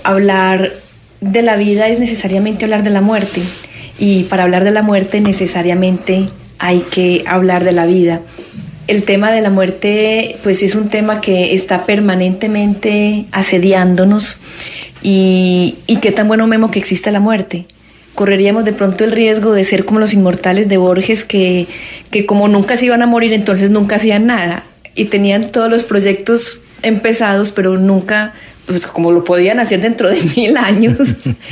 Hablar de la vida es necesariamente hablar de la muerte, y para hablar de la muerte necesariamente hay que hablar de la vida. El tema de la muerte pues es un tema que está permanentemente asediándonos, y qué tan bueno, Memo, que exista la muerte. Correríamos de pronto el riesgo de ser como los inmortales de Borges, que como nunca se iban a morir, entonces nunca hacían nada, y tenían todos los proyectos empezados, pero nunca, pues como lo podían hacer dentro de 1000 años,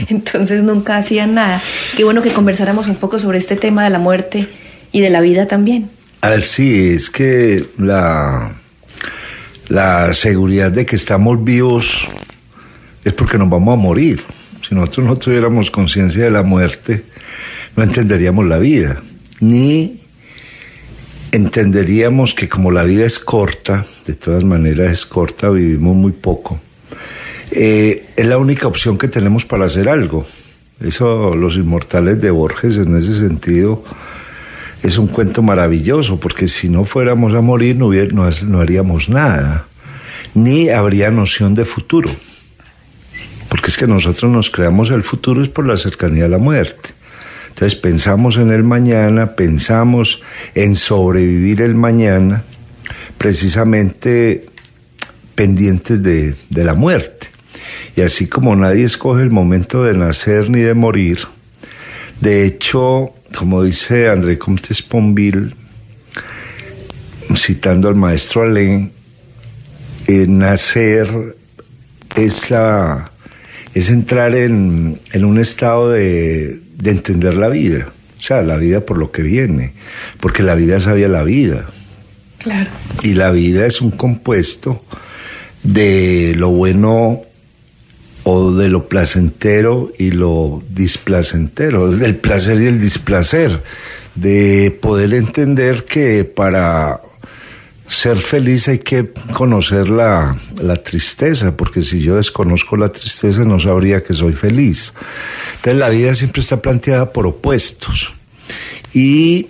entonces nunca hacían nada. Qué bueno que conversáramos un poco sobre este tema de la muerte y de la vida también. A ver, sí, es que la seguridad de que estamos vivos es porque nos vamos a morir. Si nosotros no tuviéramos conciencia de la muerte, no entenderíamos la vida, ni entenderíamos que como la vida es corta, de todas maneras es corta, vivimos muy poco, es la única opción que tenemos para hacer algo. Eso, Los Inmortales de Borges, en ese sentido, es un cuento maravilloso, porque si no fuéramos a morir no haríamos nada, ni habría noción de futuro. Porque es que nosotros nos creamos el futuro es por la cercanía a la muerte. Entonces pensamos en el mañana, pensamos en sobrevivir el mañana, precisamente pendientes de la muerte. Y así como nadie escoge el momento de nacer ni de morir, de hecho, como dice André Comte Sponville, citando al maestro Alain, nacer es entrar en un estado de entender la vida, o sea, la vida por lo que viene, porque la vida sabía la vida. Claro. Y la vida es un compuesto de lo bueno o de lo placentero y lo displacentero, del placer y el displacer, de poder entender que para ser feliz hay que conocer la tristeza, porque si yo desconozco la tristeza no sabría que soy feliz. Entonces la vida siempre está planteada por opuestos. Y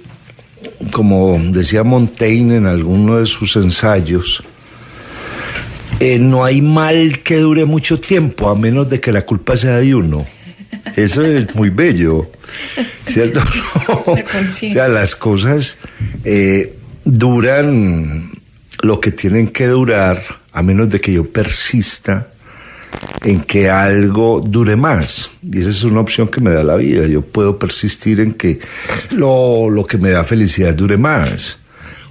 como decía Montaigne en alguno de sus ensayos, no hay mal que dure mucho tiempo, a menos de que la culpa sea de uno. Eso es muy bello, ¿cierto? O sea, las cosas duran lo que tienen que durar, a menos de que yo persista en que algo dure más. Y esa es una opción que me da la vida. Yo puedo persistir en que lo que me da felicidad dure más,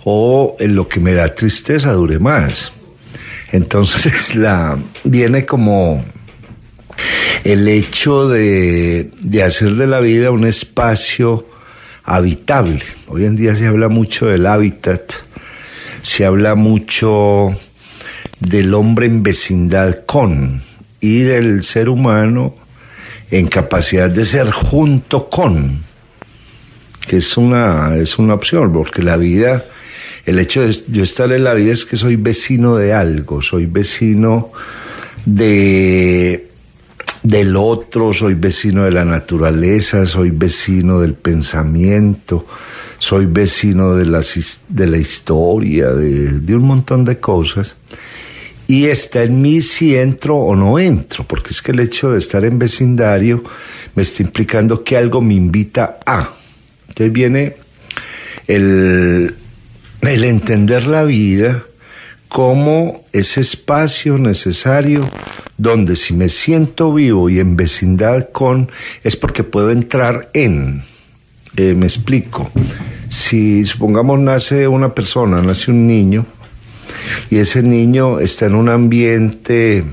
o en lo que me da tristeza dure más. Entonces viene como el hecho de hacer de la vida un espacio habitable. Hoy en día se habla mucho del hábitat, se habla mucho del hombre en vecindad con, y del ser humano en capacidad de ser junto con, que es una opción, porque la vida, el hecho de yo estar en la vida es que soy vecino de algo, soy vecino del otro, soy vecino de la naturaleza, soy vecino del pensamiento, soy vecino de la historia, de un montón de cosas. Y está en mí si entro o no entro, porque es que el hecho de estar en vecindario me está implicando que algo me invita a. Entonces viene el entender la vida como ese espacio necesario donde si me siento vivo y en vecindad con, es porque puedo entrar en. Me explico. Si supongamos nace una persona, nace un niño, y ese niño está en un ambiente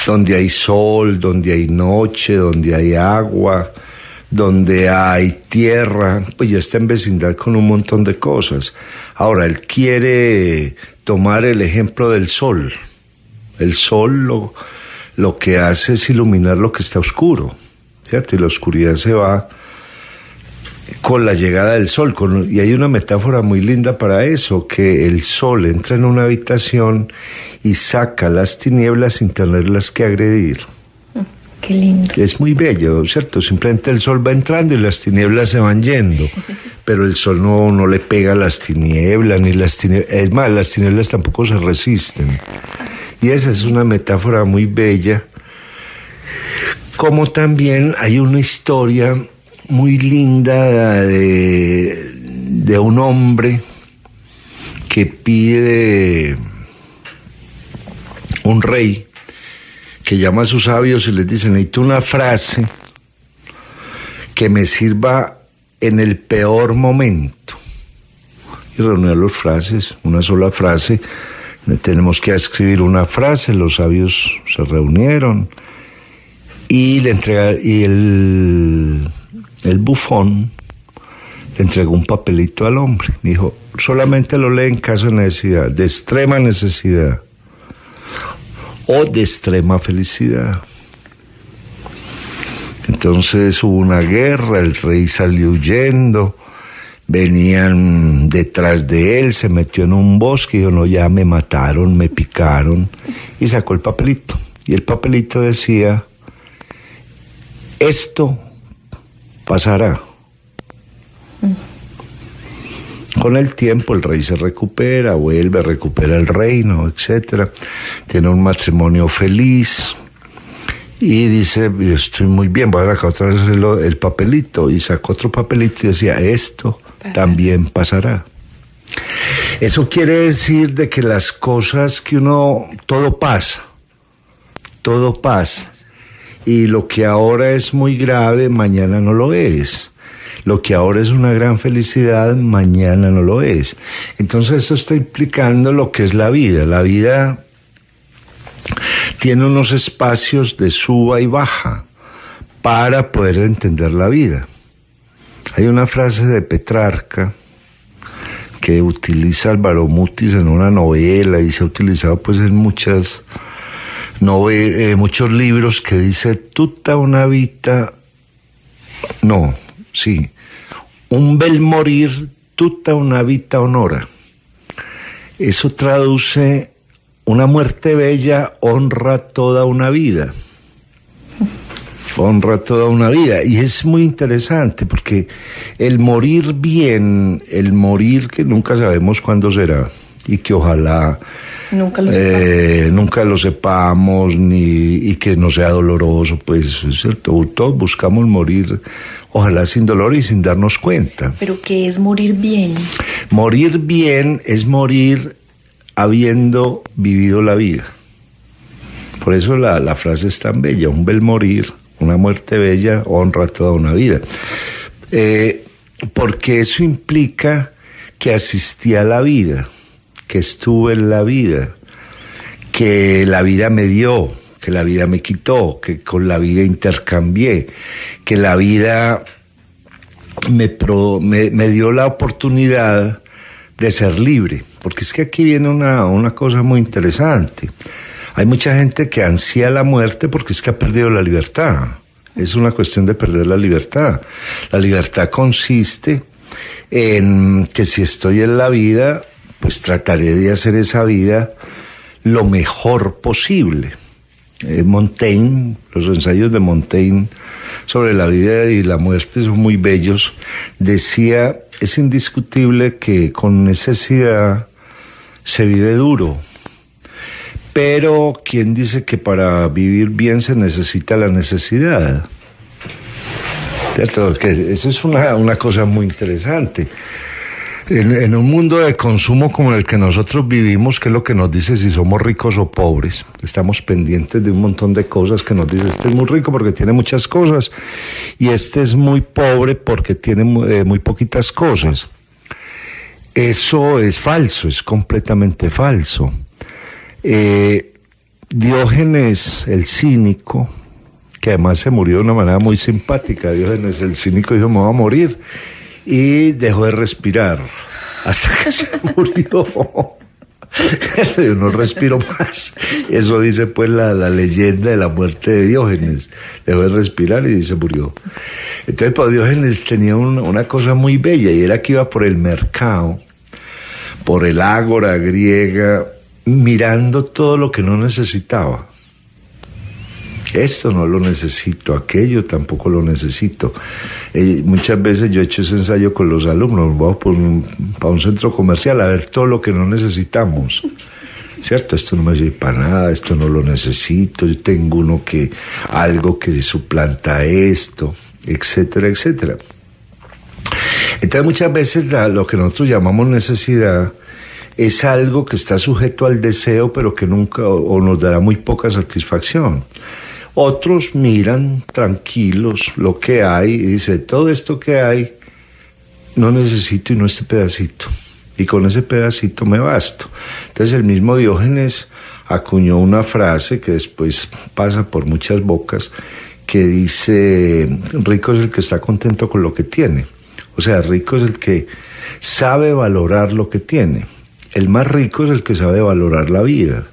donde hay sol, donde hay noche, donde hay agua, donde hay tierra, pues ya está en vecindad con un montón de cosas. Ahora, él quiere tomar el ejemplo del sol. El sol lo que hace es iluminar lo que está oscuro, ¿cierto? Y la oscuridad se va con la llegada del sol. Y hay una metáfora muy linda para eso, que el sol entra en una habitación y saca las tinieblas sin tenerlas que agredir. Qué lindo. Es muy bello, ¿cierto? Simplemente el sol va entrando y las tinieblas se van yendo, pero el sol no le pega a las tinieblas, ni las tinieblas, es más, las tinieblas tampoco se resisten. Y esa es una metáfora muy bella, como también hay una historia muy linda de un hombre que pide un rey, que llama a sus sabios y les dice: necesito una frase que me sirva en el peor momento. Y reunió las frases, una sola frase. Tenemos que escribir una frase. Los sabios se reunieron y le entregaron, y el bufón le entregó un papelito al hombre. Dijo: solamente lo lee en caso de necesidad, de extrema necesidad o de extrema felicidad. Entonces hubo una guerra, el rey salió huyendo, venían detrás de él, se metió en un bosque y dijo: no, ya me mataron, me picaron, y sacó el papelito. Y el papelito decía: esto pasará. Con el tiempo el rey se recupera, vuelve, recupera el reino, etc. Tiene un matrimonio feliz y dice: yo estoy muy bien, voy a sacar otra vez el papelito. Y sacó otro papelito y decía: esto también pasará. Eso quiere decir de que las cosas que todo pasa. Y lo que ahora es muy grave, mañana no lo es. Lo que ahora es una gran felicidad, mañana no lo es. Entonces esto está implicando lo que es la vida. La vida tiene unos espacios de suba y baja para poder entender la vida. Hay una frase de Petrarca que utiliza Álvaro Mutis en una novela y se ha utilizado pues en muchos libros, que dice: un bel morir, tutta una vita honora. Eso traduce: una muerte bella honra toda una vida. Honra toda una vida. Y es muy interesante porque el morir bien, el morir que nunca sabemos cuándo será y que ojalá nunca lo sepamos y que no sea doloroso, pues es cierto, todos buscamos morir, ojalá sin dolor y sin darnos cuenta. ¿Pero qué es morir bien? Morir bien es morir habiendo vivido la vida. Por eso la frase es tan bella: un bel morir, una muerte bella, honra toda una vida. Porque eso implica que asistí a la vida, que estuve en la vida, que la vida me dio, que la vida me quitó, que con la vida intercambié, que la vida me dio la oportunidad de ser libre. Porque es que aquí viene una cosa muy interesante. Hay mucha gente que ansía la muerte porque es que ha perdido la libertad. Es una cuestión de perder la libertad. La libertad consiste en que si estoy en la vida, pues trataré de hacer esa vida lo mejor posible. Montaigne, los ensayos de Montaigne sobre la vida y la muerte son muy bellos. Decía: es indiscutible que con necesidad se vive duro, pero ¿quién dice que para vivir bien se necesita la necesidad? ¿Cierto? Que eso es una cosa muy interesante. En un mundo de consumo como el que nosotros vivimos, ¿qué es lo que nos dice si somos ricos o pobres? Estamos pendientes de un montón de cosas que nos dice: este es muy rico porque tiene muchas cosas y este es muy pobre porque tiene muy poquitas cosas. Eso es falso, es completamente falso. Diógenes el cínico, que además se murió de una manera muy simpática, Diógenes el cínico dijo: me voy a morir, y dejó de respirar hasta que se murió. Yo no respiro más. Eso dice pues la leyenda de la muerte de Diógenes. Dejó de respirar y se murió. Entonces pues, Diógenes tenía una cosa muy bella, y era que iba por el mercado, por el ágora griega, mirando todo lo que no necesitaba. Esto no lo necesito, aquello tampoco lo necesito. Muchas veces yo he hecho ese ensayo con los alumnos: vamos para un centro comercial a ver todo lo que no necesitamos, ¿cierto? Esto no me sirve para nada, esto no lo necesito, yo tengo algo que suplanta esto, etcétera, etcétera. Entonces muchas veces lo que nosotros llamamos necesidad es algo que está sujeto al deseo, pero que nunca o nos dará muy poca satisfacción. Otros miran tranquilos lo que hay y dicen, todo esto que hay no necesito y no este pedacito. Y con ese pedacito me basto. Entonces el mismo Diógenes acuñó una frase que después pasa por muchas bocas, que dice, rico es el que está contento con lo que tiene. O sea, rico es el que sabe valorar lo que tiene. El más rico es el que sabe valorar la vida,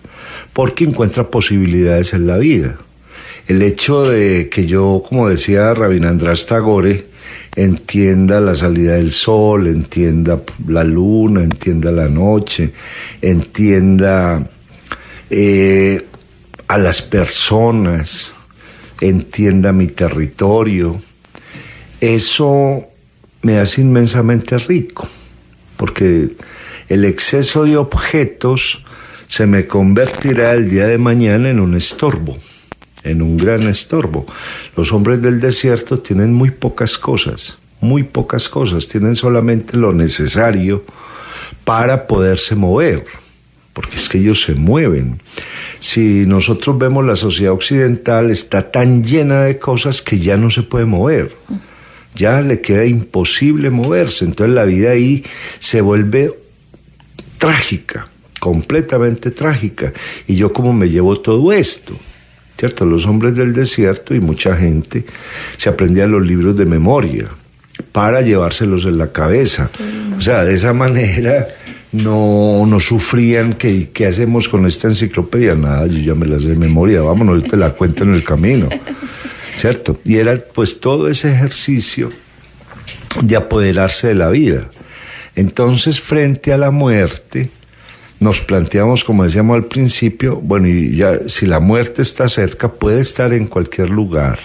porque encuentra posibilidades en la vida. El hecho de que yo, como decía Rabindranath Tagore, entienda la salida del sol, entienda la luna, entienda la noche, entienda a las personas, entienda mi territorio, eso me hace inmensamente rico, porque el exceso de objetos se me convertirá el día de mañana en un estorbo, en un gran estorbo. Los hombres del desierto tienen muy pocas cosas, tienen solamente lo necesario para poderse mover, porque es que ellos se mueven. Si nosotros vemos la sociedad occidental, está tan llena de cosas que ya no se puede mover, ya le queda imposible moverse, entonces la vida ahí se vuelve trágica, completamente trágica. Y yo, ¿cómo me llevo todo esto? ¿Cierto? Los hombres del desierto y mucha gente se aprendían los libros de memoria para llevárselos en la cabeza. O sea, de esa manera no sufrían que ¿qué hacemos con esta enciclopedia? Nada, yo ya me las sé de memoria, vámonos, yo te la cuento en el camino, ¿cierto? Y era pues todo ese ejercicio de apoderarse de la vida. Entonces, frente a la muerte, nos planteamos, como decíamos al principio, bueno, y ya si la muerte está cerca, puede estar en cualquier lugar.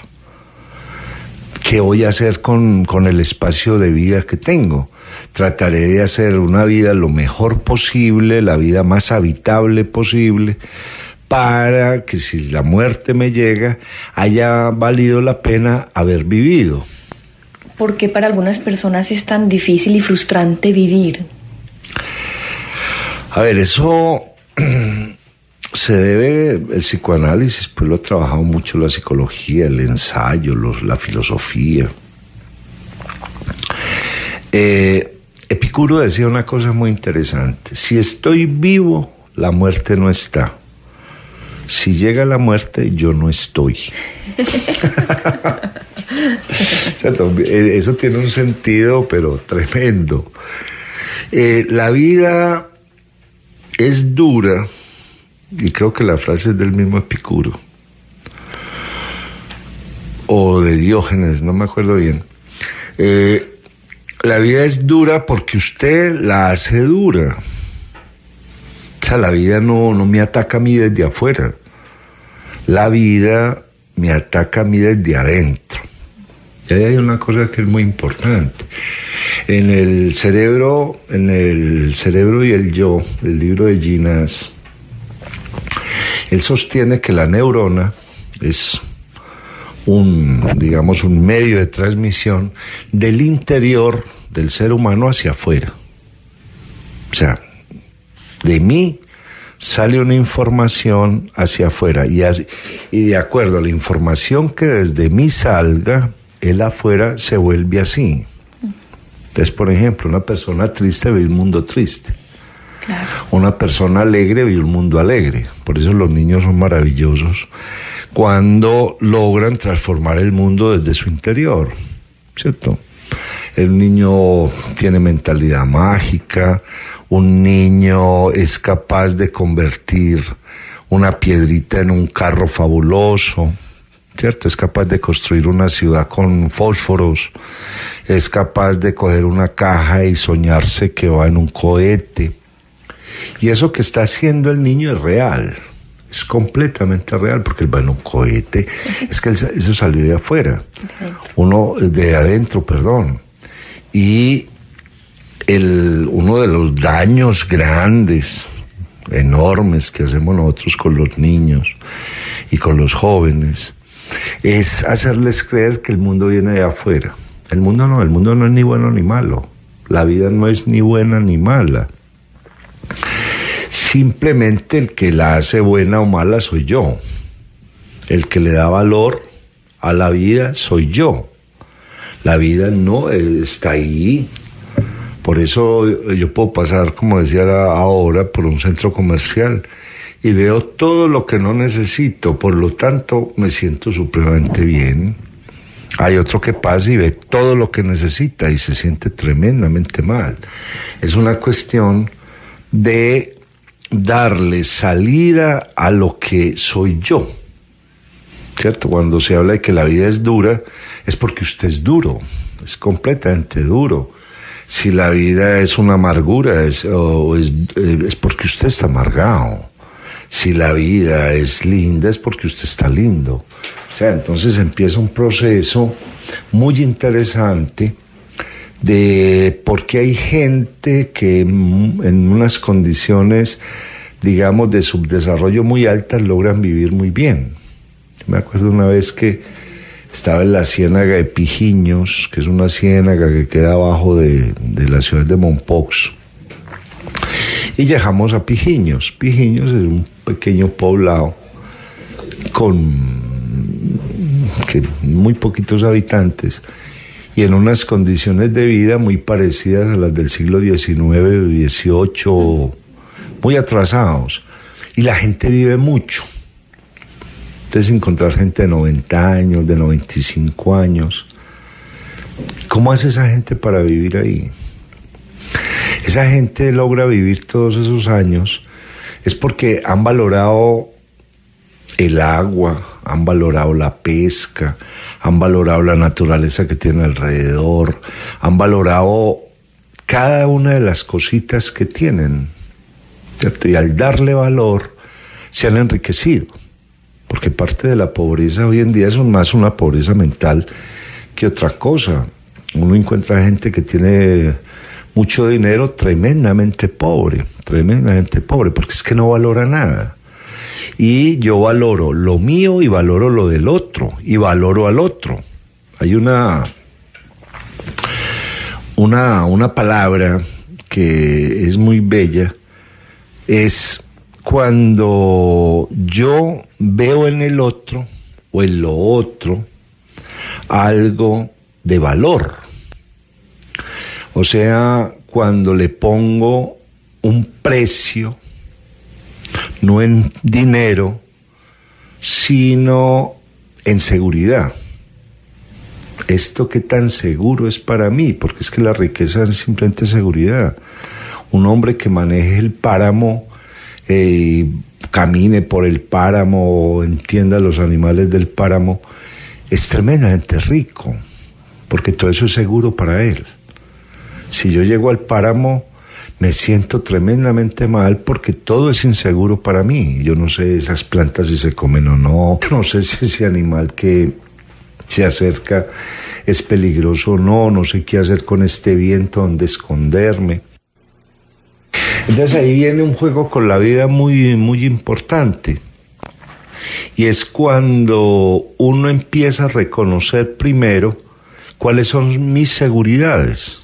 ¿Qué voy a hacer con el espacio de vida que tengo? Trataré de hacer una vida lo mejor posible, la vida más habitable posible, para que si la muerte me llega, haya valido la pena haber vivido. ¿Por qué para algunas personas es tan difícil y frustrante vivir? A ver, eso se debe, el psicoanálisis, pues lo ha trabajado mucho la psicología, el ensayo, la filosofía. Epicuro decía una cosa muy interesante: si estoy vivo, la muerte no está. Si llega la muerte, yo no estoy. Eso tiene un sentido, pero tremendo. La vida es dura, y creo que la frase es del mismo Epicuro, o de Diógenes, no me acuerdo bien. La vida es dura porque usted la hace dura. O sea, la vida no me ataca a mí desde afuera, la vida me ataca a mí desde adentro. Y ahí hay una cosa que es muy importante. En el cerebro y el yo, el libro de Ginás, él sostiene que la neurona es un medio de transmisión del interior del ser humano hacia afuera. O sea, de mí sale una información hacia afuera y de acuerdo a la información que desde mí salga, el afuera se vuelve así. Entonces, por ejemplo, una persona triste ve un mundo triste. Claro. Una persona alegre ve un mundo alegre. Por eso los niños son maravillosos cuando logran transformar el mundo desde su interior, ¿cierto? El niño tiene mentalidad mágica, un niño es capaz de convertir una piedrita en un carro fabuloso, ¿cierto? Es capaz de construir una ciudad con fósforos, es capaz de coger una caja y soñarse que va en un cohete. Y eso que está haciendo el niño es real, es completamente real, porque él va en un cohete, es que eso salió de afuera, de adentro, perdón. Y uno de los daños grandes enormes que hacemos nosotros con los niños y con los jóvenes, es hacerles creer que el mundo viene de afuera. El mundo no es ni bueno ni malo. La vida no es ni buena ni mala. Simplemente el que la hace buena o mala soy yo. El que le da valor a la vida soy yo. La vida no está ahí. Por eso yo puedo pasar, como decía ahora, por un centro comercial y veo todo lo que no necesito. Por lo tanto, me siento supremamente bien. Hay otro que pasa y ve todo lo que necesita y se siente tremendamente mal. Es una cuestión de darle salida a lo que soy yo, ¿cierto? Cuando se habla de que la vida es dura, es porque usted es duro, es completamente duro. Si la vida es una amargura, es porque usted está amargado. Si la vida es linda, es porque usted está lindo. O sea, entonces empieza un proceso muy interesante de por qué hay gente que en unas condiciones, digamos, de subdesarrollo muy altas logran vivir muy bien. Me acuerdo una vez que estaba en la ciénaga de Pijiños, que es una ciénaga que queda abajo de la ciudad de Mompox, y llegamos a Pijiños. Pijiños es un pequeño poblado con muy poquitos habitantes y en unas condiciones de vida muy parecidas a las del siglo XIX o XVIII, muy atrasados, y la gente vive mucho. Entonces encontrar gente de 90 años, de 95 años, ¿cómo hace esa gente para vivir ahí? Esa gente logra vivir todos esos años es porque han valorado el agua, han valorado la pesca, han valorado la naturaleza que tiene alrededor, han valorado cada una de las cositas que tienen, ¿cierto? Y al darle valor se han enriquecido, porque parte de la pobreza hoy en día es más una pobreza mental que otra cosa. Uno encuentra gente que tiene mucho dinero tremendamente pobre, porque es que no valora nada. Y yo valoro lo mío y valoro lo del otro, y valoro al otro. Hay una palabra que es muy bella, es cuando yo veo en el otro o en lo otro algo de valor. O sea, cuando le pongo un precio, no en dinero, sino en seguridad. ¿Esto qué tan seguro es para mí? Porque es que la riqueza es simplemente seguridad. Un hombre que maneje el páramo, camine por el páramo, entienda los animales del páramo, es tremendamente rico, porque todo eso es seguro para él. Si yo llego al páramo, me siento tremendamente mal porque todo es inseguro para mí. Yo no sé esas plantas si se comen o no, no sé si ese animal que se acerca es peligroso o no, no sé qué hacer con este viento, dónde esconderme. Entonces ahí viene un juego con la vida muy, muy importante. Y es cuando uno empieza a reconocer primero cuáles son mis seguridades.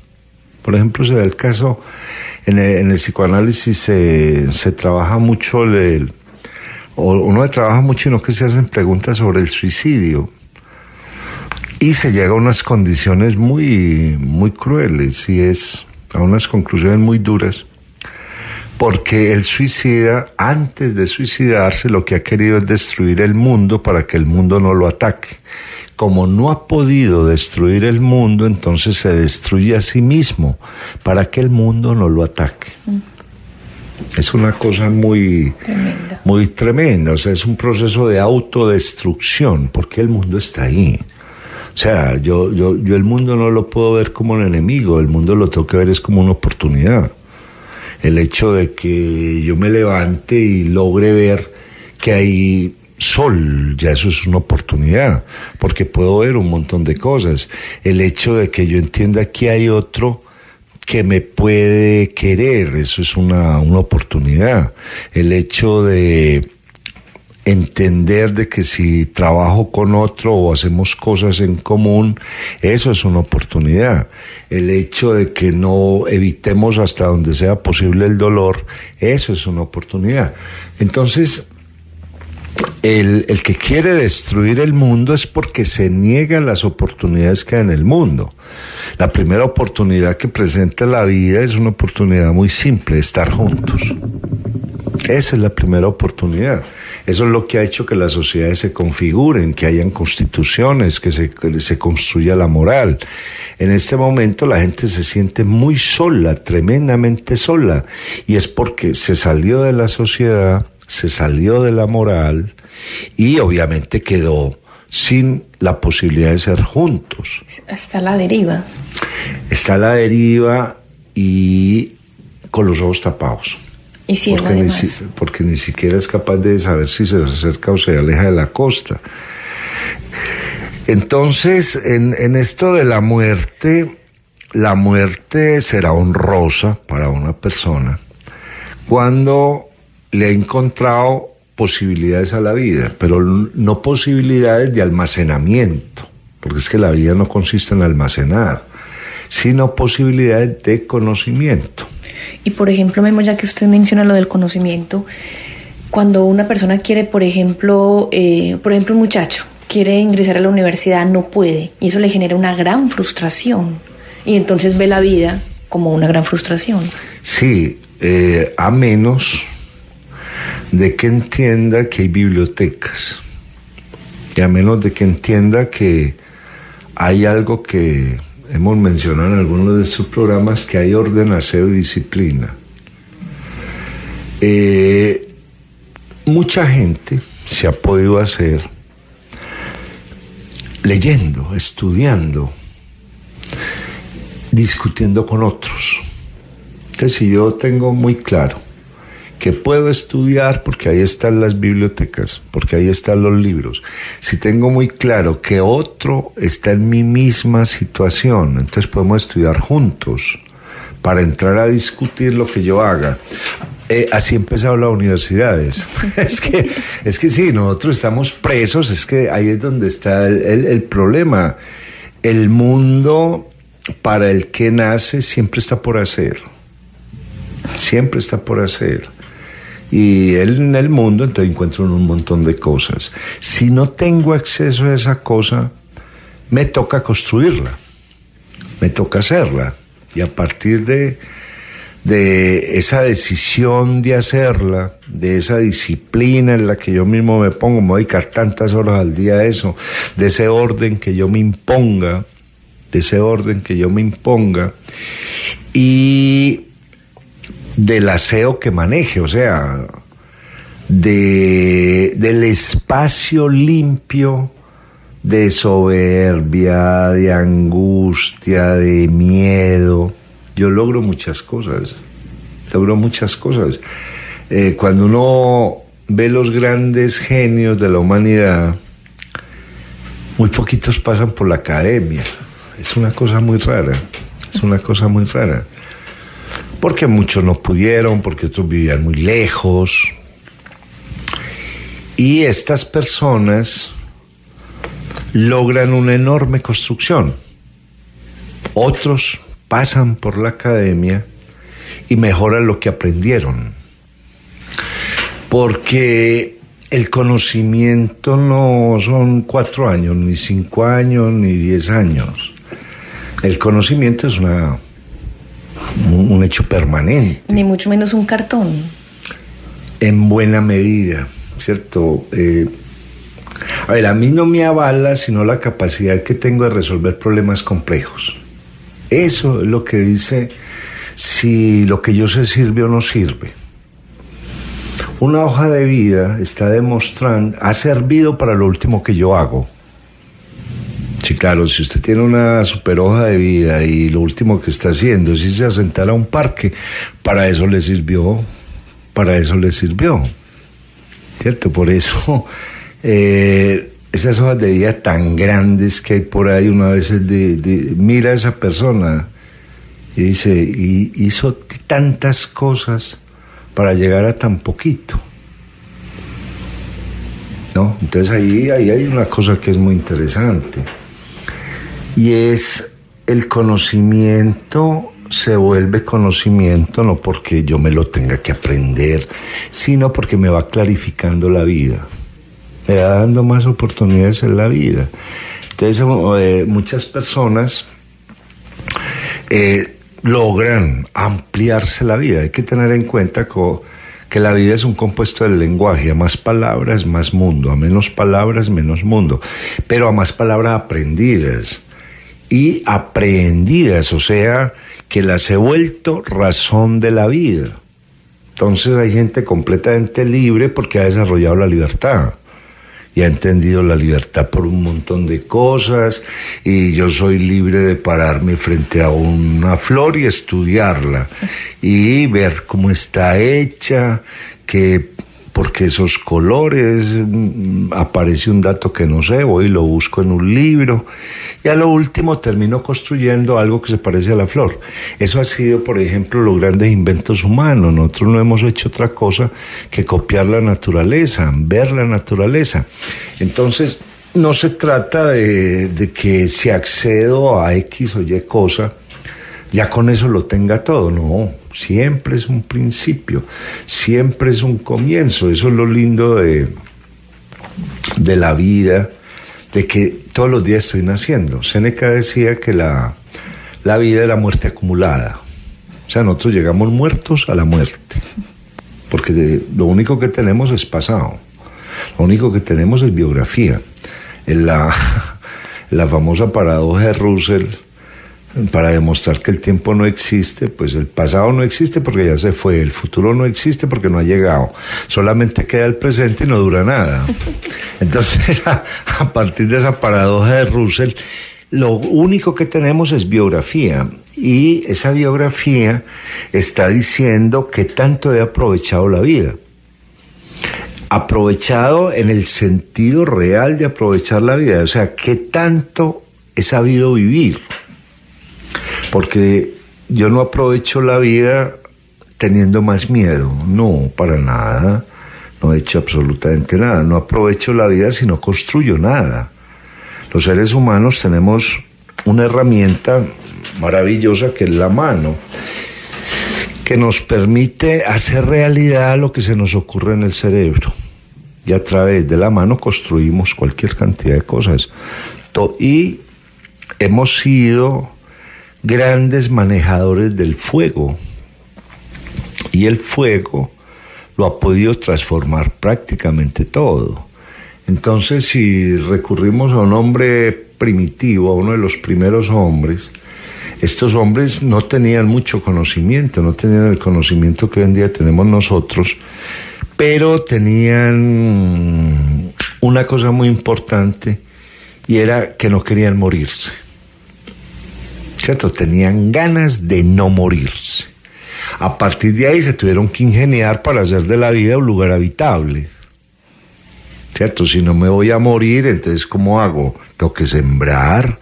Por ejemplo, se da el caso, en el psicoanálisis se trabaja mucho, o no se trabaja mucho, sino que se hacen preguntas sobre el suicidio. Y se llega a unas condiciones muy, muy crueles, y a unas conclusiones muy duras, porque el suicida, antes de suicidarse, lo que ha querido es destruir el mundo para que el mundo no lo ataque. Como no ha podido destruir el mundo, entonces se destruye a sí mismo para que el mundo no lo ataque. Es una cosa muy tremenda. O sea, es un proceso de autodestrucción, porque el mundo está ahí. O sea, yo el mundo no lo puedo ver como un enemigo, el mundo lo tengo que ver es como una oportunidad. El hecho de que yo me levante y logre ver que hay sol, ya eso es una oportunidad, porque puedo ver un montón de cosas. El hecho de que yo entienda que hay otro que me puede querer, eso es una oportunidad. El hecho de entender de que si trabajo con otro o hacemos cosas en común, eso es una oportunidad. El hecho de que no evitemos hasta donde sea posible el dolor, eso es una oportunidad. Entonces, el que quiere destruir el mundo es porque se niegan las oportunidades que hay en el mundo. La primera oportunidad que presenta la vida es una oportunidad muy simple, estar juntos. Esa es la primera oportunidad. Eso es lo que ha hecho que las sociedades se configuren, que hayan constituciones, que se construya la moral. En este momento la gente se siente muy sola, tremendamente sola, y es porque se salió de la sociedad, se salió de la moral y obviamente quedó sin la posibilidad de ser juntos. Está a la deriva. Está a la deriva y con los ojos tapados. Y sí, porque ni siquiera es capaz de saber si se acerca o se aleja de la costa. Entonces, en esto de la muerte será honrosa para una persona cuando le ha encontrado posibilidades a la vida, pero no posibilidades de almacenamiento, porque es que la vida no consiste en almacenar, sino posibilidades de conocimiento. Y por ejemplo, Memo, ya que usted menciona lo del conocimiento, cuando una persona quiere, por ejemplo, un muchacho quiere ingresar a la universidad, no puede, y eso le genera una gran frustración, y entonces ve la vida como una gran frustración. Sí, a menos de que entienda que hay bibliotecas, y a menos de que entienda que hay algo que hemos mencionado en algunos de estos programas, que hay orden, aseo y disciplina. Mucha gente se ha podido hacer leyendo, estudiando, discutiendo con otros. Entonces, si yo tengo muy claro que puedo estudiar porque ahí están las bibliotecas, porque ahí están los libros, si tengo muy claro que otro está en mi misma situación, entonces podemos estudiar juntos para entrar a discutir lo que yo haga. Así empezaron las universidades. es que sí, nosotros estamos presos, es que ahí es donde está el problema. El mundo para el que nace siempre está por hacer. Siempre está por hacer. Y él en el mundo entonces encuentro un montón de cosas. Si no tengo acceso a esa cosa, me toca construirla, me toca hacerla. Y a partir de esa decisión de hacerla, de esa disciplina en la que yo mismo me pongo, me voy a dedicar tantas horas al día a eso, de ese orden que yo me imponga, y del aseo que maneje, o sea, del espacio limpio de soberbia, de angustia, de miedo. Yo logro muchas cosas. Cuando uno ve los grandes genios de la humanidad, muy poquitos pasan por la academia. Es una cosa muy rara. Porque muchos no pudieron, porque otros vivían muy lejos. Y estas personas logran una enorme construcción. Otros pasan por la academia y mejoran lo que aprendieron. Porque el conocimiento no son 4 años, ni 5 años, ni 10 años. El conocimiento es un hecho permanente. Ni mucho menos un cartón. En buena medida, ¿cierto? A mí no me avala sino la capacidad que tengo de resolver problemas complejos. Eso es lo que dice si lo que yo sé sirve o no sirve. Una hoja de vida está demostrando, ha servido para lo último que yo hago. Sí, claro, si usted tiene una super hoja de vida y lo último que está haciendo es irse a sentar a un parque, para eso le sirvió, ¿cierto? Por eso, esas hojas de vida tan grandes que hay por ahí, una vez mira a esa persona Y dice, y hizo tantas cosas para llegar a tan poquito. ¿No? Entonces ahí hay una cosa que es muy interesante. Y es el conocimiento se vuelve conocimiento no porque yo me lo tenga que aprender, sino porque me va clarificando la vida. Me va dando más oportunidades en la vida. Entonces muchas personas logran ampliarse la vida. Hay que tener en cuenta que la vida es un compuesto del lenguaje. A más palabras, más mundo. A menos palabras, menos mundo. Pero a más palabras aprendidas. Y aprehendidas, o sea, que las he vuelto razón de la vida. Entonces hay gente completamente libre porque ha desarrollado la libertad. Y ha entendido la libertad por un montón de cosas, y yo soy libre de pararme frente a una flor y estudiarla, y ver cómo está hecha, porque esos colores, aparece un dato que no sé, voy y lo busco en un libro, y a lo último termino construyendo algo que se parece a la flor. Eso ha sido, por ejemplo, los grandes inventos humanos. Nosotros no hemos hecho otra cosa que copiar la naturaleza, ver la naturaleza. Entonces, no se trata de que si accedo a X o Y cosa, ya con eso lo tenga todo. No, siempre es un principio, siempre es un comienzo. Eso es lo lindo de la vida, de que todos los días estoy naciendo. Séneca decía que la vida es la muerte acumulada. O sea, nosotros llegamos muertos a la muerte, porque lo único que tenemos es pasado, lo único que tenemos es biografía. En la famosa paradoja de Russell, para demostrar que el tiempo no existe, pues el pasado no existe porque ya se fue, el futuro no existe porque no ha llegado, solamente queda el presente y no dura nada. Entonces, a partir de esa paradoja de Russell, lo único que tenemos es biografía, y esa biografía está diciendo que tanto he aprovechado la vida. Aprovechado en el sentido real de aprovechar la vida, o sea, qué tanto he sabido vivir. Porque yo no aprovecho la vida teniendo más miedo, no, para nada, no he hecho absolutamente nada, no aprovecho la vida si no construyo nada. Los seres humanos tenemos una herramienta maravillosa que es la mano, que nos permite hacer realidad lo que se nos ocurre en el cerebro, y a través de la mano construimos cualquier cantidad de cosas, y hemos sido grandes manejadores del fuego, y el fuego lo ha podido transformar prácticamente todo. Entonces, si recurrimos a un hombre primitivo, a uno de los primeros hombres, estos hombres no tenían mucho conocimiento, no tenían el conocimiento que hoy en día tenemos nosotros, pero tenían una cosa muy importante, y era que no querían morirse. ¿Cierto? Tenían ganas de no morirse. A partir de ahí se tuvieron que ingeniar para hacer de la vida un lugar habitable. ¿Cierto? Si no me voy a morir, entonces ¿cómo hago? Tengo que sembrar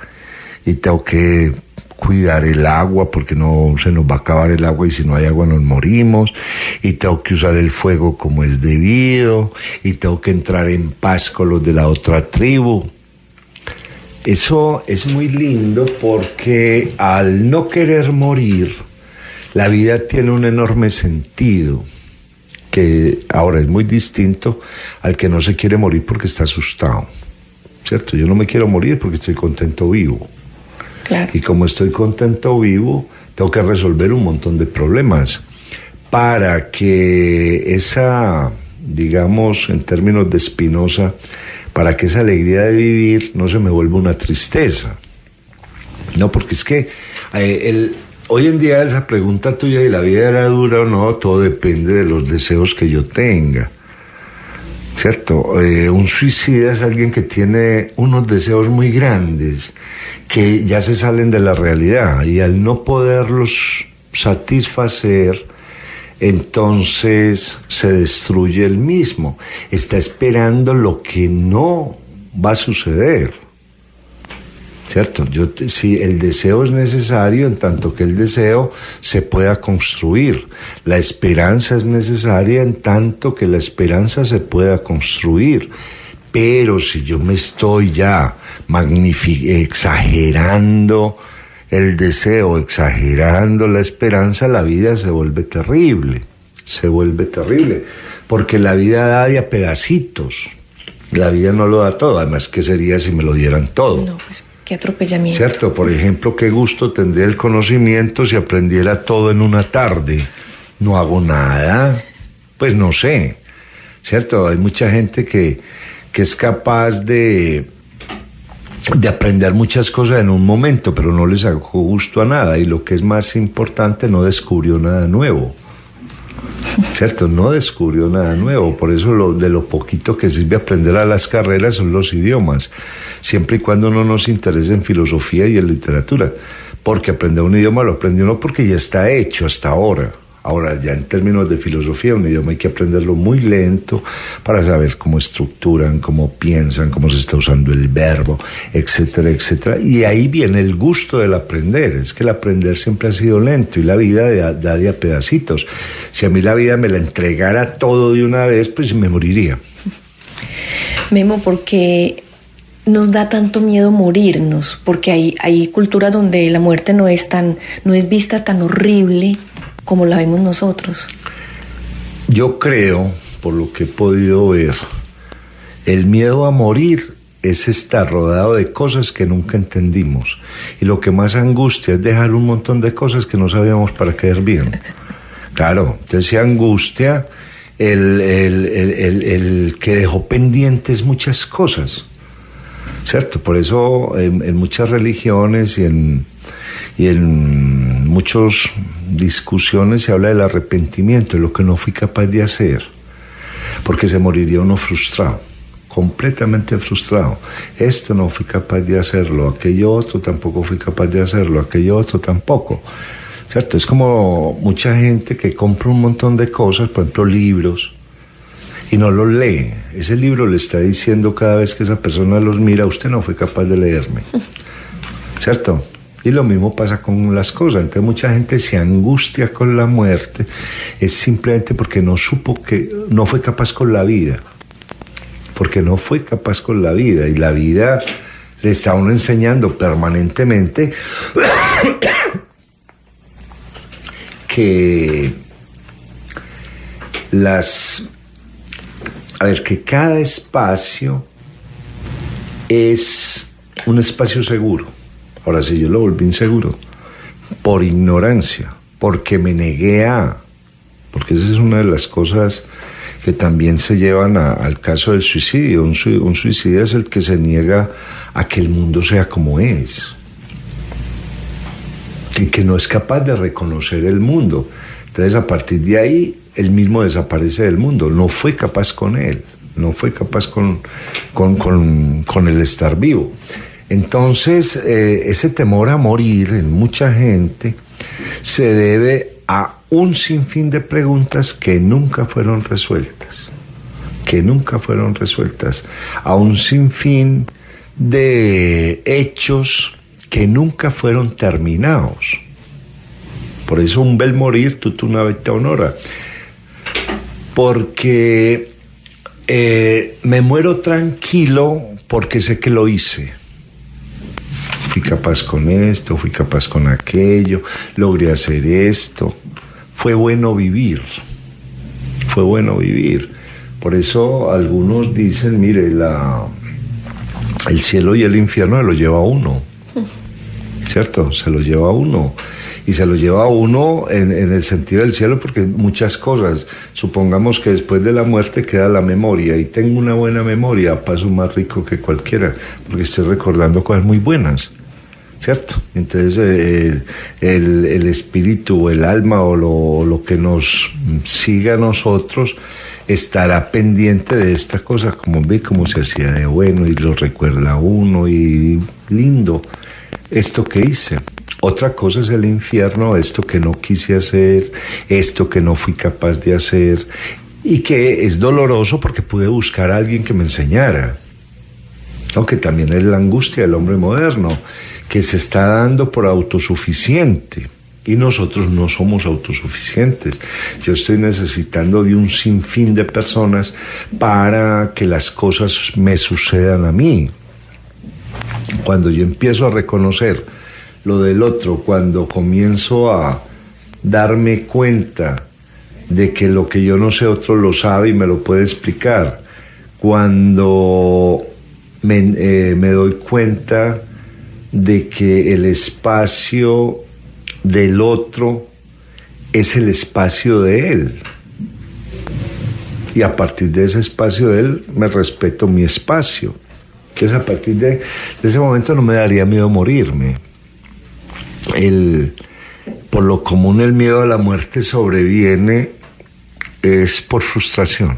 y tengo que cuidar el agua, porque no se nos va a acabar el agua y si no hay agua nos morimos, y tengo que usar el fuego como es debido, y tengo que entrar en paz con los de la otra tribu. Eso es muy lindo porque al no querer morir, la vida tiene un enorme sentido, que ahora es muy distinto al que no se quiere morir porque está asustado, ¿cierto? Yo no me quiero morir porque estoy contento vivo. Claro. Y como estoy contento vivo, tengo que resolver un montón de problemas para que esa, digamos, en términos de Spinoza, para que esa alegría de vivir no se me vuelva una tristeza. No, porque es que hoy en día esa pregunta tuya de la vida era dura o no, todo depende de los deseos que yo tenga, ¿cierto? Un suicida es alguien que tiene unos deseos muy grandes que ya se salen de la realidad, y al no poderlos satisfacer, entonces se destruye el mismo. Está esperando lo que no va a suceder. ¿cierto? Si el deseo es necesario, en tanto que el deseo se pueda construir. La esperanza es necesaria en tanto que la esperanza se pueda construir. Pero si yo me estoy ya exagerando el deseo, exagerando la esperanza, la vida se vuelve terrible. Se vuelve terrible. Porque la vida da de a pedacitos. La vida no lo da todo. Además, ¿qué sería si me lo dieran todo? No, pues qué atropellamiento. Cierto, por ejemplo, qué gusto tendría el conocimiento si aprendiera todo en una tarde. No hago nada, pues no sé. Cierto, hay mucha gente que es capaz de aprender muchas cosas en un momento, pero no les sacó gusto a nada. Y lo que es más importante, no descubrió nada nuevo. ¿Cierto? No descubrió nada nuevo. Por eso de lo poquito que sirve aprender a las carreras son los idiomas, siempre y cuando no nos interese en filosofía y en literatura, porque aprender un idioma lo aprende uno porque ya está hecho hasta ahora. Ahora, ya en términos de filosofía, un idioma hay que aprenderlo muy lento para saber cómo estructuran, cómo piensan, cómo se está usando el verbo, etcétera, etcétera. Y ahí viene el gusto del aprender. Es que el aprender siempre ha sido lento y la vida da de a pedacitos. Si a mí la vida me la entregara todo de una vez, pues me moriría. Memo, porque nos da tanto miedo morirnos, porque hay culturas donde la muerte no es vista tan horrible como la vemos nosotros. Yo creo, por lo que he podido ver, el miedo a morir es estar rodeado de cosas que nunca entendimos. Y lo que más angustia es dejar un montón de cosas que no sabíamos para caer bien. Claro, entonces se angustia el que dejó pendientes muchas cosas. ¿Cierto? Por eso en muchas religiones y en muchas discusiones se habla del arrepentimiento, de lo que no fui capaz de hacer, porque se moriría uno frustrado, completamente frustrado. Esto no fui capaz de hacerlo, aquello otro tampoco fui capaz de hacerlo, aquello otro tampoco. ¿Cierto? Es como mucha gente que compra un montón de cosas, por ejemplo libros, y no los lee. Ese libro le está diciendo cada vez que esa persona los mira, usted no fue capaz de leerme. ¿Cierto? Y lo mismo pasa con las cosas. Entonces mucha gente se angustia con la muerte, es simplemente porque no supo no fue capaz con la vida. Porque no fue capaz con la vida. Y la vida le está a uno enseñando permanentemente que que cada espacio es un espacio seguro. Ahora sí, yo lo volví inseguro por ignorancia, porque me negué porque esa es una de las cosas que también se llevan al caso del suicidio. Un suicida es el que se niega a que el mundo sea como es, que no es capaz de reconocer el mundo. Entonces, a partir de ahí, él mismo desaparece del mundo. No fue capaz con él, no fue capaz con el estar vivo. Entonces, ese temor a morir en mucha gente se debe a un sinfín de preguntas que nunca fueron resueltas, a un sinfín de hechos que nunca fueron terminados. Por eso un bel morir tut una vita honora, porque me muero tranquilo porque sé que lo hice. Fui capaz con esto, fui capaz con aquello, logré hacer esto. Fue bueno vivir. Por eso algunos dicen, mire, el cielo y el infierno se lo lleva a uno. ¿Cierto? Se lo lleva a uno. Y se lo lleva a uno en el sentido del cielo, porque muchas cosas, supongamos que después de la muerte queda la memoria, y tengo una buena memoria, paso más rico que cualquiera, porque estoy recordando cosas muy buenas. ¿Cierto? Entonces el espíritu, el alma o lo que nos siga a nosotros estará pendiente de esta cosa, como ve cómo se hacía de bueno y lo recuerda a uno y lindo esto que hice. Otra cosa es el infierno, esto que no quise hacer, esto que no fui capaz de hacer, y que es doloroso porque pude buscar a alguien que me enseñara. aunque también es la angustia del hombre moderno, que se está dando por autosuficiente. Y nosotros no somos autosuficientes. Yo estoy necesitando de un sinfín de personas para que las cosas me sucedan a mí. Cuando yo empiezo a reconocer lo del otro, cuando comienzo a darme cuenta de que lo que yo no sé otro lo sabe y me lo puede explicar, cuando me doy cuenta de que el espacio del otro es el espacio de él, y a partir de ese espacio de él me respeto mi espacio, que es a partir de ese momento no me daría miedo morirme. Por lo común el miedo a la muerte sobreviene es por frustración.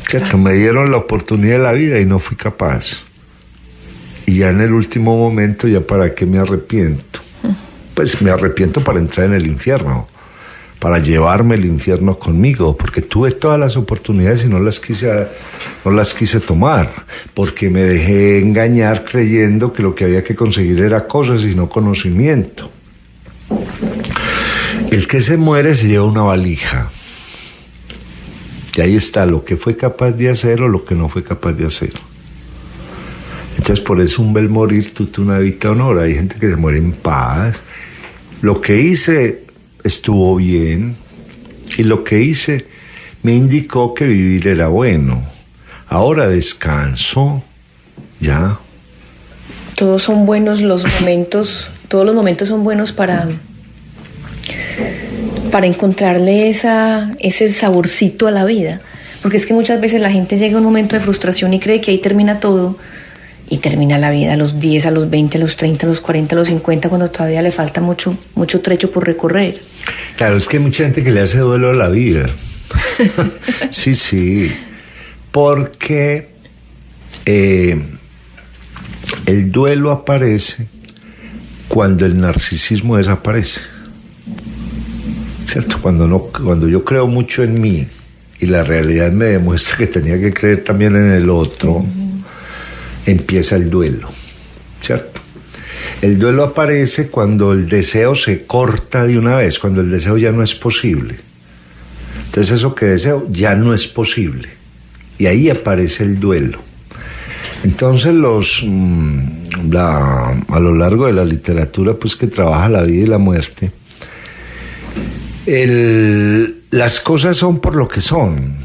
¿Cierto? Me dieron la oportunidad de la vida y no fui capaz, y ya en el último momento, ya para qué me arrepiento. Pues me arrepiento para entrar en el infierno, para llevarme el infierno conmigo, porque tuve todas las oportunidades y no las quise tomar, porque me dejé engañar creyendo que lo que había que conseguir era cosas y no conocimiento. El que se muere se lleva una valija, y ahí está lo que fue capaz de hacer o lo que no fue capaz de hacer. Entonces, por eso un bel morir tutte una vita honor. Hay gente que se muere en paz. Lo que hice estuvo bien, y lo que hice me indicó que vivir era bueno. Ahora descanso, ya. Todos son buenos los momentos, todos los momentos son buenos para encontrarle ese saborcito a la vida. Porque es que muchas veces la gente llega a un momento de frustración y cree que ahí termina todo. Y termina la vida a los 10, a los 20, a los 30, a los 40, a los 50, cuando todavía le falta mucho trecho por recorrer. Claro, es que hay mucha gente que le hace duelo a la vida. Sí. Porque el duelo aparece cuando el narcisismo desaparece. ¿Cierto? Cuando yo creo mucho en mí y la realidad me demuestra que tenía que creer también en el otro, empieza el duelo, ¿cierto? El duelo aparece cuando el deseo se corta de una vez, cuando el deseo ya no es posible. Entonces eso que deseo ya no es posible, y ahí aparece el duelo. Entonces a lo largo de la literatura, pues, que trabaja la vida y la muerte, las cosas son por lo que son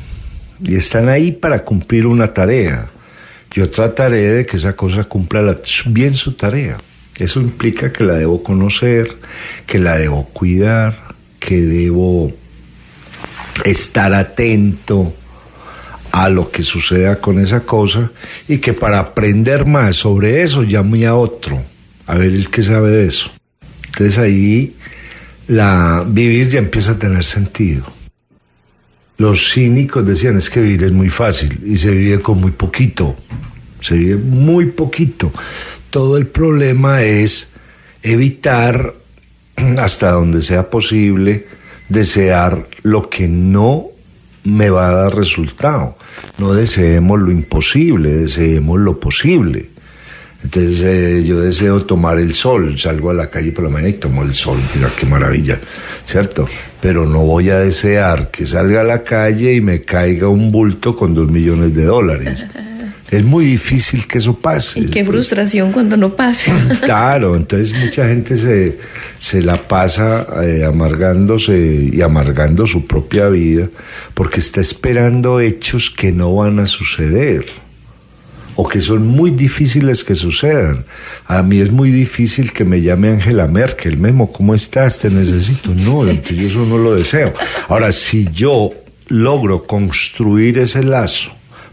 y están ahí para cumplir una tarea. Yo trataré de que esa cosa cumpla bien su tarea. Eso implica que la debo conocer, que la debo cuidar, que debo estar atento a lo que suceda con esa cosa, y que para aprender más sobre eso llame a otro, a ver el que sabe de eso. Entonces ahí vivir ya empieza a tener sentido. Los cínicos decían, es que vivir es muy fácil y se vive con muy poquito. Se vive muy poquito. Todo el problema es evitar, hasta donde sea posible, desear lo que no me va a dar resultado. No deseemos lo imposible, deseemos lo posible. Entonces yo deseo tomar el sol, salgo a la calle por la mañana y tomo el sol, mira qué maravilla, ¿cierto? Pero no voy a desear que salga a la calle y me caiga un bulto con $2 millones. Es muy difícil que eso pase. Y qué frustración cuando no pase. Claro, entonces mucha gente se la pasa amargándose y amargando su propia vida porque está esperando hechos que no van a suceder, o que son muy difíciles que sucedan. A mí es muy difícil que me llame Angela Merkel. Memo, ¿cómo estás? Te necesito. No, entonces yo eso no lo deseo. Ahora, si yo logro construir ese lazo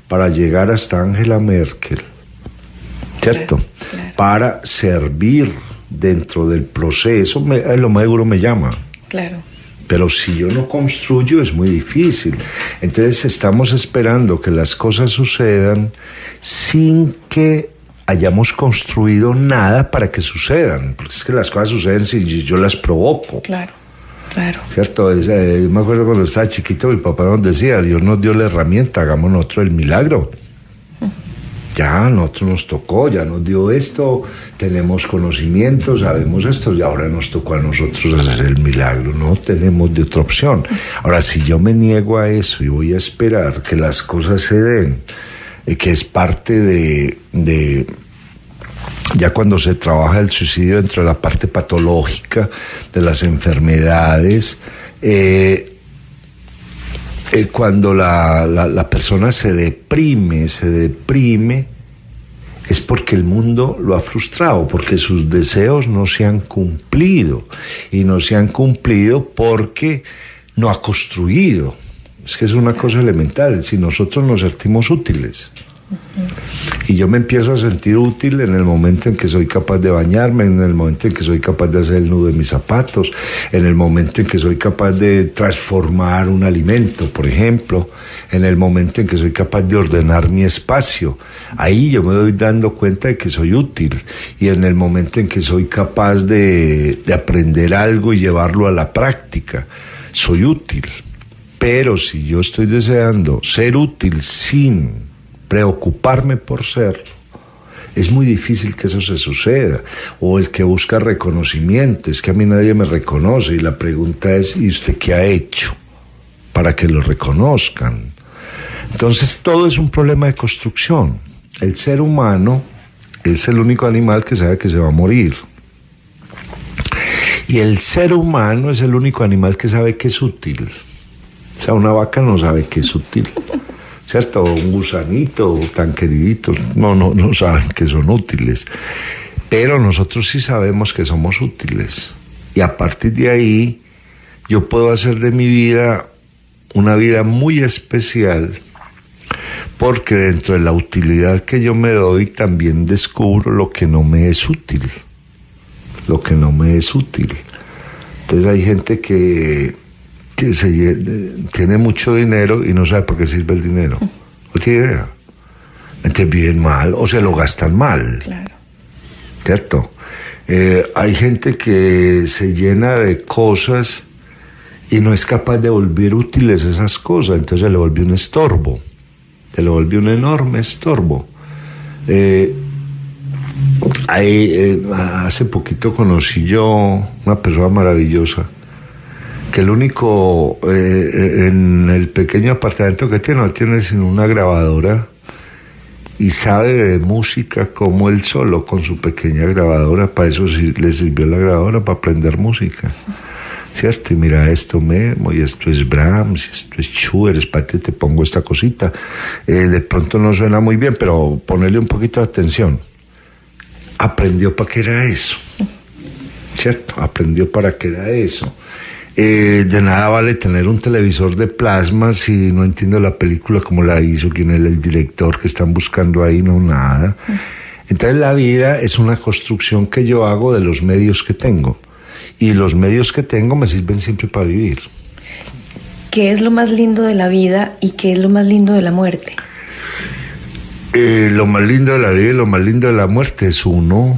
para llegar hasta Angela Merkel, ¿cierto? Claro. Para servir dentro del proceso, lo más seguro me llama. Claro. Pero si yo no construyo es muy difícil. Entonces estamos esperando que las cosas sucedan sin que hayamos construido nada para que sucedan. Porque es que las cosas suceden si yo las provoco. Claro, claro. ¿Cierto? Me acuerdo cuando estaba chiquito, mi papá nos decía, Dios nos dio la herramienta, hagamos nosotros el milagro. Ya a nosotros nos tocó, ya nos dio esto, tenemos conocimiento, sabemos esto y ahora nos tocó a nosotros hacer el milagro, no tenemos de otra opción. Ahora, si yo me niego a eso y voy a esperar que las cosas se den, que es parte de ya cuando se trabaja el suicidio dentro de la parte patológica de las enfermedades, cuando la persona se deprime, es porque el mundo lo ha frustrado, porque sus deseos no se han cumplido, y no se han cumplido porque no ha construido. Es que es una cosa elemental, si nosotros nos sentimos útiles, y yo me empiezo a sentir útil en el momento en que soy capaz de bañarme, en el momento en que soy capaz de hacer el nudo de mis zapatos, en el momento en que soy capaz de transformar un alimento, por ejemplo, en el momento en que soy capaz de ordenar mi espacio. Ahí yo me doy dando cuenta de que soy útil, y en el momento en que soy capaz de aprender algo y llevarlo a la práctica, soy útil. Pero si yo estoy deseando ser útil sin preocuparme por serlo, es muy difícil que eso se suceda. O el que busca reconocimiento, es que a mí nadie me reconoce, y la pregunta es, ¿y usted qué ha hecho para que lo reconozcan? Entonces todo es un problema de construcción. El ser humano es el único animal que sabe que se va a morir, y el ser humano es el único animal que sabe que es útil. O sea, una vaca no sabe que es útil, ¿cierto? Un gusanito tan queridito, no saben que son útiles, pero nosotros sí sabemos que somos útiles, y a partir de ahí yo puedo hacer de mi vida una vida muy especial, porque dentro de la utilidad que yo me doy también descubro lo que no me es útil, Entonces hay gente que tiene mucho dinero y no sabe por qué sirve el dinero. No tiene idea. Entonces viven mal o se lo gastan mal. Claro. ¿Cierto? Hay gente que se llena de cosas y no es capaz de volver útiles esas cosas, entonces se le vuelve un estorbo. Se le vuelve un enorme estorbo. Hace poquito conocí yo una persona maravillosa, que el único, en el pequeño apartamento que tiene, no tiene sino una grabadora, y sabe de música como él solo, con su pequeña grabadora. Para eso sí le sirvió la grabadora, para aprender música, ¿cierto? Y mira, esto Memo, y esto es Brahms, y esto es Schubert, espérate, te pongo esta cosita. De pronto no suena muy bien, pero ponerle un poquito de atención. Aprendió para qué era eso, ¿cierto? Aprendió para qué era eso. De nada vale tener un televisor de plasma si no entiendo la película, cómo la hizo, quién es el director que están buscando ahí, no, nada. Entonces la vida es una construcción que yo hago de los medios que tengo, y los medios que tengo me sirven siempre para vivir. ¿Qué es lo más lindo de la vida y qué es lo más lindo de la muerte? Lo más lindo de la vida y lo más lindo de la muerte es uno.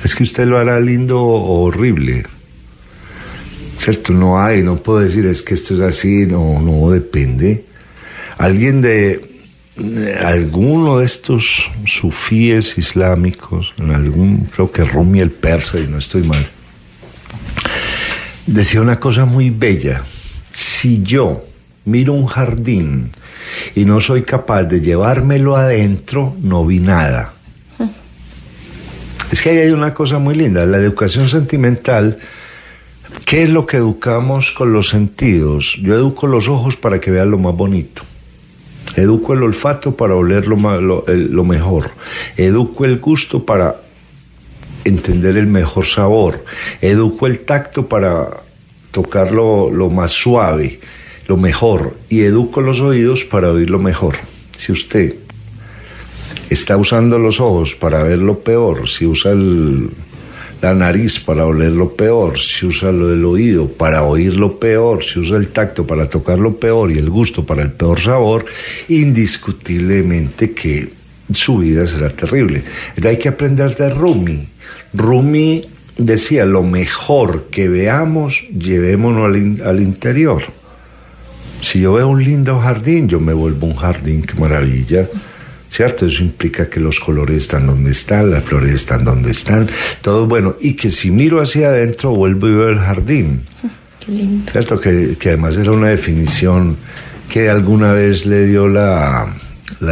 Es que usted lo hará lindo o horrible, ¿cierto? No puedo decir es que esto es así, no depende. Alguno de estos sufíes islámicos, creo que Rumi el persa, y no estoy mal, decía una cosa muy bella: si yo miro un jardín y no soy capaz de llevármelo adentro, no vi nada. Es que ahí hay una cosa muy linda, la educación sentimental. ¿Qué es lo que educamos con los sentidos? Yo educo los ojos para que vean lo más bonito. Educo el olfato para oler lo mejor. Educo el gusto para entender el mejor sabor. Educo el tacto para tocar lo más suave, lo mejor. Y educo los oídos para oír lo mejor. Si usted está usando los ojos para ver lo peor, si usa la nariz para oler lo peor, si usa el oído para oír lo peor, si usa el tacto para tocar lo peor y el gusto para el peor sabor, indiscutiblemente que su vida será terrible. Entonces hay que aprender de Rumi. Rumi decía: lo mejor que veamos, llevémonos al interior. Si yo veo un lindo jardín, yo me vuelvo un jardín, qué maravilla, ¿cierto? Eso implica que los colores están donde están, las flores están donde están, todo bueno, y que si miro hacia adentro vuelvo y veo el jardín. Qué lindo. ¿Cierto? Que además era una definición que alguna vez le dio la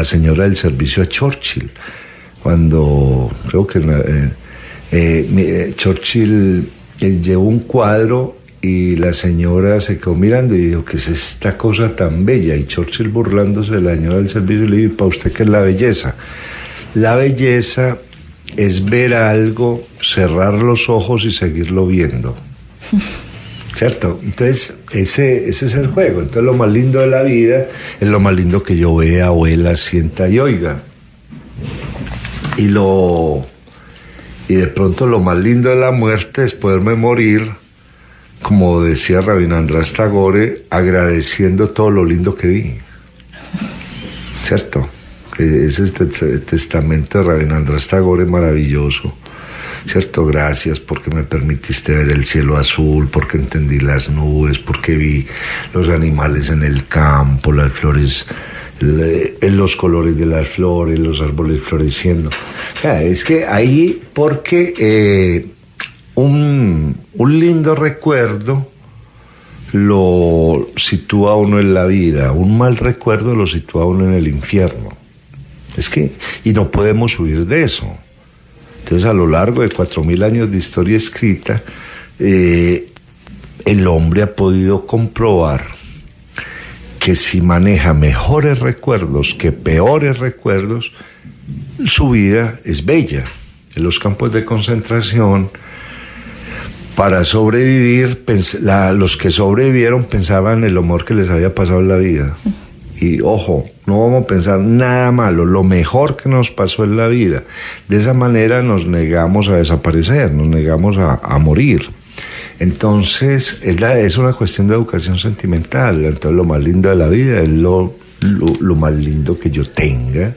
señora del servicio a Churchill, cuando creo que Churchill llevó un cuadro y la señora se quedó mirando y dijo, ¿qué es esta cosa tan bella? Y Churchill, burlándose de la señora del servicio, le dijo, ¿para usted qué es la belleza? La belleza es ver algo, cerrar los ojos y seguirlo viendo. ¿Cierto? Entonces, ese es el juego. Entonces, lo más lindo de la vida es lo más lindo que yo vea, huela, sienta y oiga. Y de pronto lo más lindo de la muerte es poderme morir, como decía Rabindranath Tagore, agradeciendo todo lo lindo que vi. ¿Cierto? Ese es el testamento de Rabindranath Tagore maravilloso. ¿Cierto? Gracias porque me permitiste ver el cielo azul, porque entendí las nubes, porque vi los animales en el campo, las flores, los colores de las flores, los árboles floreciendo. O sea, es que ahí, porque un lindo recuerdo lo sitúa a uno en la vida, un mal recuerdo lo sitúa a uno en el infierno. Es que, y no podemos huir de eso. Entonces, a lo largo de 4.000 años de historia escrita, el hombre ha podido comprobar que si maneja mejores recuerdos que peores recuerdos, su vida es bella. En los campos de concentración, para sobrevivir, los que sobrevivieron pensaban en el amor que les había pasado en la vida. Y ojo, no vamos a pensar nada malo, lo mejor que nos pasó en la vida. De esa manera nos negamos a desaparecer, nos negamos a morir. Entonces, es una cuestión de educación sentimental. Entonces, lo más lindo de la vida es lo más lindo que yo tenga,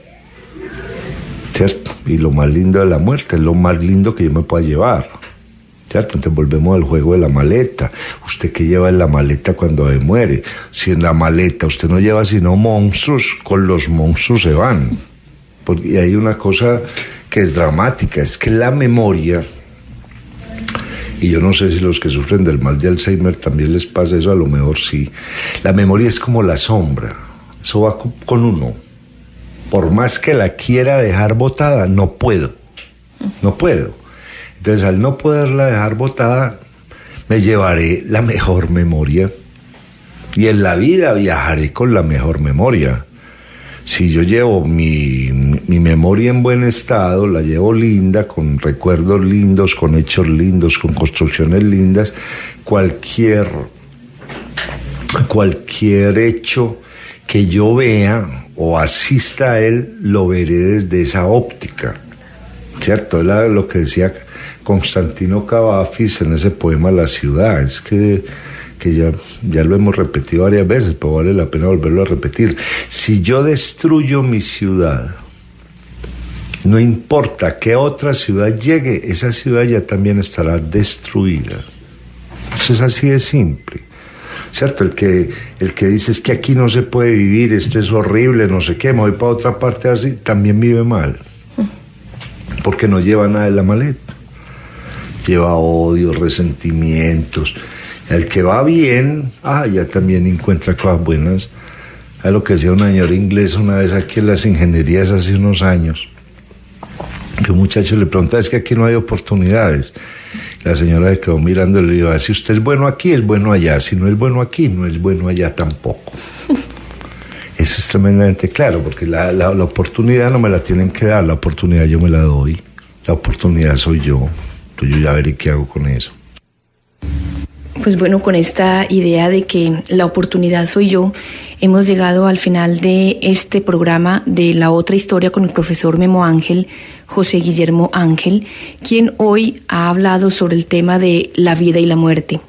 ¿cierto? Y lo más lindo de la muerte es lo más lindo que yo me pueda llevar, ¿cierto? Entonces volvemos al juego de la maleta. ¿Usted qué lleva en la maleta cuando se muere? Si en la maleta usted no lleva sino monstruos, con los monstruos se van. Y hay una cosa que es dramática, es que la memoria, y yo no sé si los que sufren del mal de Alzheimer también les pasa eso, a lo mejor sí. La memoria es como la sombra, eso va con uno. Por más que la quiera dejar botada, no puedo. Entonces, al no poderla dejar botada, me llevaré la mejor memoria. Y en la vida viajaré con la mejor memoria. Si yo llevo mi memoria en buen estado, la llevo linda, con recuerdos lindos, con hechos lindos, con construcciones lindas, cualquier hecho que yo vea o asista a él, lo veré desde esa óptica. ¿Cierto? Es lo que decía Constantino Cavafis en ese poema La ciudad. Es que ya lo hemos repetido varias veces, pero vale la pena volverlo a repetir. Si yo destruyo mi ciudad, no importa qué otra ciudad llegue, esa ciudad ya también estará destruida. Eso es así de simple. ¿Cierto? El que dice es que aquí no se puede vivir, esto es horrible, no sé qué, me voy para otra parte así, también vive mal. Porque no lleva nada en la maleta. Lleva odios, resentimientos. El que va bien, ya también encuentra cosas buenas. Es lo que decía una señora inglesa una vez aquí en las ingenierías hace unos años. Que un muchacho le preguntaba, es que aquí no hay oportunidades. La señora se quedó mirando y le dijo, si usted es bueno aquí, es bueno allá. Si no es bueno aquí, no es bueno allá tampoco. Eso es tremendamente claro, porque la oportunidad no me la tienen que dar, la oportunidad yo me la doy. La oportunidad soy yo. Entonces yo ya veré qué hago con eso. Pues bueno, con esta idea de que la oportunidad soy yo, hemos llegado al final de este programa de La Otra Historia con el profesor Memo Ángel, José Guillermo Ángel, quien hoy ha hablado sobre el tema de la vida y la muerte.